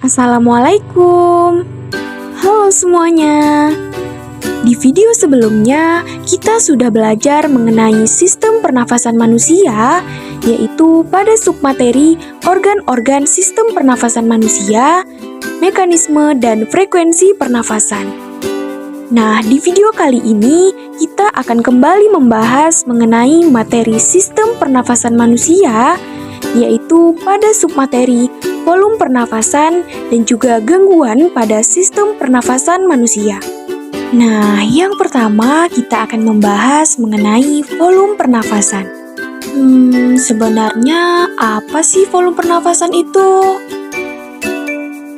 Assalamualaikum. Halo semuanya. Di video sebelumnya, kita sudah belajar mengenai sistem pernafasan manusia, yaitu pada submateri organ-organ sistem pernafasan manusia, mekanisme dan frekuensi pernafasan. Nah, di video kali ini, kita akan kembali membahas mengenai materi sistem pernafasan manusia, yaitu pada submateri volume pernafasan dan juga gangguan pada sistem pernafasan manusia. Nah, yang pertama kita akan membahas mengenai volume pernafasan. Sebenarnya apa sih volume pernafasan itu?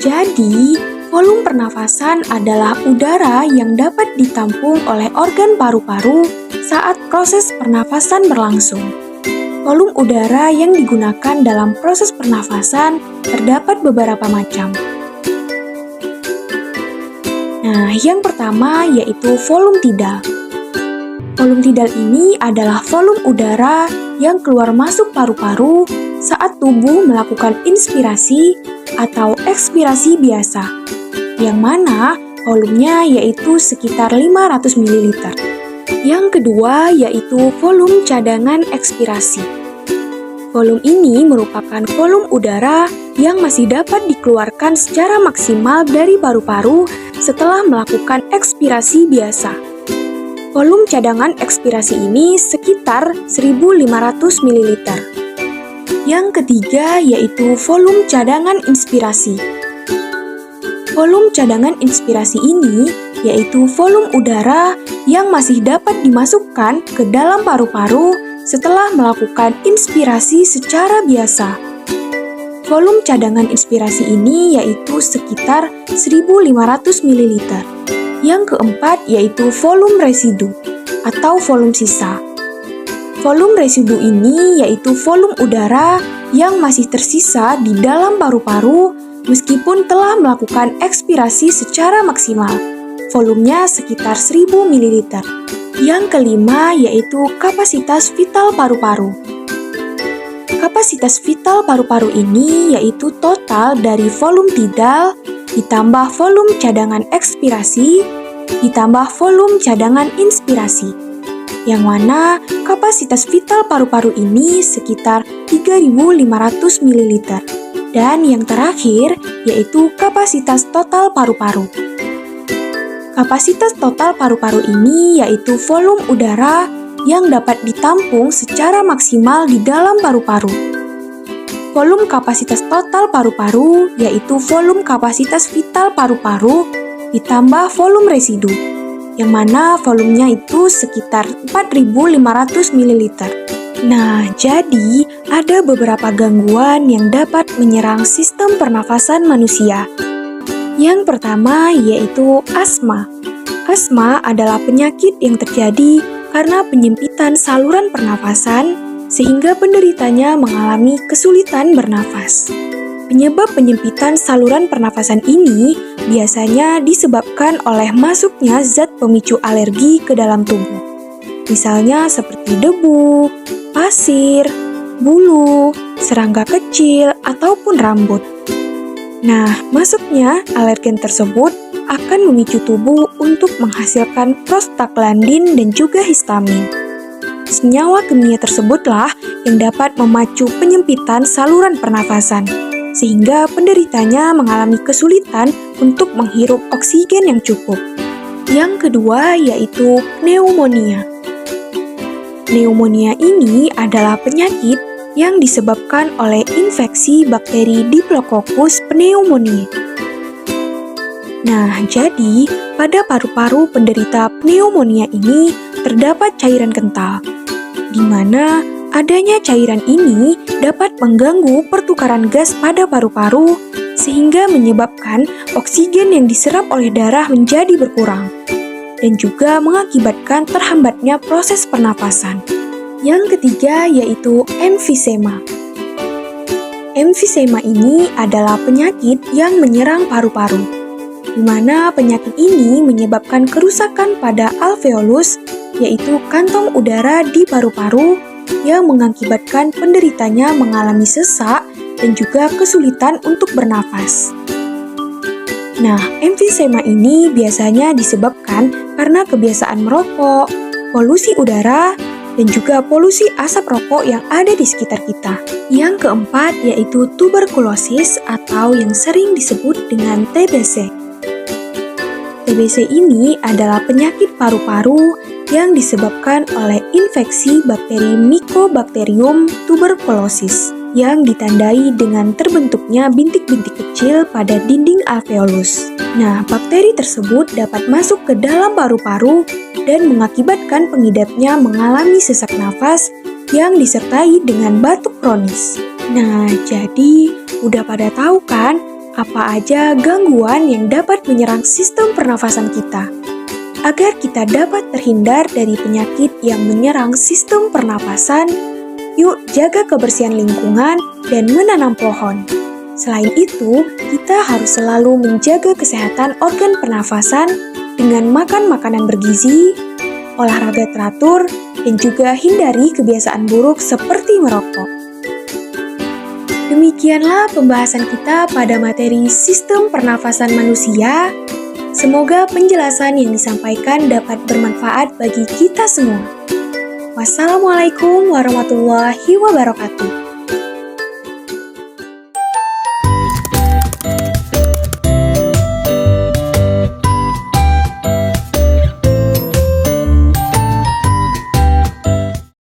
Jadi, volume pernafasan adalah udara yang dapat ditampung oleh organ paru-paru saat proses pernafasan berlangsung. Volume udara yang digunakan dalam proses pernafasan terdapat beberapa macam. Nah, yang pertama yaitu volume tidal. Volume tidal ini adalah volume udara yang keluar masuk paru-paru saat tubuh melakukan inspirasi atau ekspirasi biasa, yang mana volumenya yaitu sekitar 500 ml. Yang kedua yaitu volume cadangan ekspirasi. Volume ini merupakan volume udara yang masih dapat dikeluarkan secara maksimal dari paru-paru setelah melakukan ekspirasi biasa. Volume cadangan ekspirasi ini sekitar 1.500 ml. Yang ketiga yaitu volume cadangan inspirasi. Volume cadangan inspirasi ini yaitu volume udara yang masih dapat dimasukkan ke dalam paru-paru setelah melakukan inspirasi secara biasa. Volume cadangan inspirasi ini yaitu sekitar 1.500 ml. Yang keempat yaitu volume residu atau volume sisa. Volume residu ini yaitu volume udara yang masih tersisa di dalam paru-paru meskipun telah melakukan ekspirasi secara maksimal. Volumenya sekitar 1.000 ml. Yang kelima yaitu kapasitas vital paru-paru. Kapasitas vital paru-paru ini yaitu total dari volume tidal ditambah volume cadangan ekspirasi ditambah volume cadangan inspirasi. Yang mana kapasitas vital paru-paru ini sekitar 3.500 ml. Dan yang terakhir yaitu kapasitas total paru-paru. Kapasitas total paru-paru ini yaitu volume udara yang dapat ditampung secara maksimal di dalam paru-paru. Volume kapasitas total paru-paru yaitu volume kapasitas vital paru-paru ditambah volume residu, yang mana volumenya itu sekitar 4.500 ml. Nah, jadi ada beberapa gangguan yang dapat menyerang sistem pernafasan manusia. Yang pertama yaitu asma. Asma adalah penyakit yang terjadi karena penyempitan saluran pernafasan sehingga penderitanya mengalami kesulitan bernafas. Penyebab penyempitan saluran pernafasan ini biasanya disebabkan oleh masuknya zat pemicu alergi ke dalam tubuh. Misalnya seperti debu, pasir, bulu, serangga kecil, ataupun rambut. Nah, masuknya alergen tersebut akan memicu tubuh untuk menghasilkan prostaglandin dan juga histamin. Senyawa kimia tersebutlah yang dapat memacu penyempitan saluran pernafasan, sehingga penderitanya mengalami kesulitan untuk menghirup oksigen yang cukup. Yang kedua yaitu pneumonia. Pneumonia ini adalah penyakit yang disebabkan oleh infeksi bakteri Diplococcus pneumoniae. Nah, jadi pada paru-paru penderita pneumonia ini terdapat cairan kental, di mana adanya cairan ini dapat mengganggu pertukaran gas pada paru-paru sehingga menyebabkan oksigen yang diserap oleh darah menjadi berkurang dan juga mengakibatkan terhambatnya proses pernapasan. Yang ketiga yaitu emfisema. Emfisema ini adalah penyakit yang menyerang paru-paru, di mana penyakit ini menyebabkan kerusakan pada alveolus, yaitu kantong udara di paru-paru, yang mengakibatkan penderitanya mengalami sesak dan juga kesulitan untuk bernafas. Nah, emfisema ini biasanya disebabkan karena kebiasaan merokok, polusi udara, dan juga polusi asap rokok yang ada di sekitar kita. Yang keempat yaitu tuberkulosis atau yang sering disebut dengan TBC. TBC ini adalah penyakit paru-paru yang disebabkan oleh infeksi bakteri Mycobacterium tuberculosis yang ditandai dengan terbentuknya bintik-bintik kecil pada dinding alveolus. Nah, bakteri tersebut dapat masuk ke dalam paru-paru dan mengakibatkan pengidapnya mengalami sesak nafas yang disertai dengan batuk kronis. Nah, jadi udah pada tahu kan apa aja gangguan yang dapat menyerang sistem pernafasan kita? Agar kita dapat terhindar dari penyakit yang menyerang sistem pernafasan, yuk jaga kebersihan lingkungan dan menanam pohon. Selain itu, kita harus selalu menjaga kesehatan organ pernafasan dengan makan makanan bergizi, olahraga teratur, dan juga hindari kebiasaan buruk seperti merokok. Demikianlah pembahasan kita pada materi sistem pernafasan manusia. Semoga penjelasan yang disampaikan dapat bermanfaat bagi kita semua. Wassalamualaikum warahmatullahi wabarakatuh.